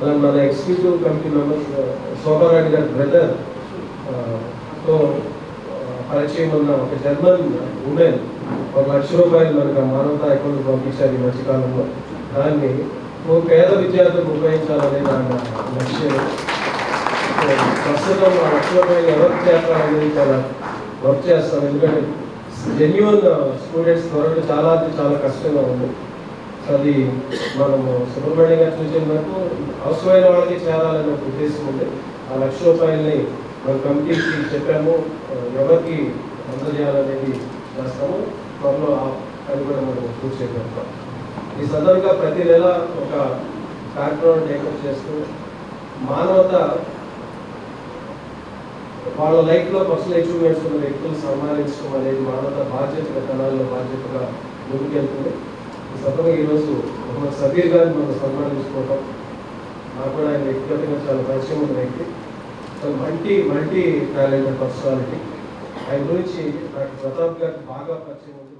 అలా మన executive committee members Shobharani గారి బ్రదర్ తో పరిచయం ఉన్న ఒక జర్మన్ ఉమెన్ ₹1,00,000 మనకు మానవతా అకౌంట్ పంపించారు ఈ మధ్యకాలంలో. దాన్ని పేద విద్యార్థులకు ఉపయోగించాలనేది ఆయన లక్ష్యం. ప్రస్తుతం ₹1,00,000 ఎవరికి చేస్తారనేది చాలా వర్క్ చేస్తాం. ఎందుకంటే జెన్యున్ స్టూడెంట్స్ దొరకడం చాలా కష్టంగా ఉంది. అది మనము సుబ్రహ్మణ్యం గారు చూసిన వరకు అవసరమైన వాళ్ళకి చేరాలనే ఉద్దేశం ఉంది. ఆ ₹1,00,000 మన కమిటీకి చెప్పాము, ఎవరికి అందజేయాలనేది చేస్తాము. త్వరలో అది కూడా మనం పూర్తి చేయగలుగుతాం. ఈ సందర్భంగా ప్రతి నెల ఒక కార్యక్రమం టేకప్ చేస్తూ మానవత వాళ్ళ లైఫ్లో పర్సనల్ అచీవ్మెంట్స్ ఉన్న వ్యక్తులు సన్మానించడం అనేది మానవత బాధ్యతగా కణాల్లో బాధ్యతగా ముందుకెళ్తుంది. ఈ సందర్భంగా ఈరోజు మొహమ్మద్ సబీర్ గారిని మనం సన్మానించుకోవటం, నాకు కూడా ఆయన వ్యక్తిగతంగా చాలా పరిచయం ఉన్న వ్యక్తి, మల్టీ టాలెంటెడ్ పర్సనాలిటీ. ఆయన గురించి డాక్టర్ ప్రతాప్ గారికి బాగా పరిచయం ఉంది.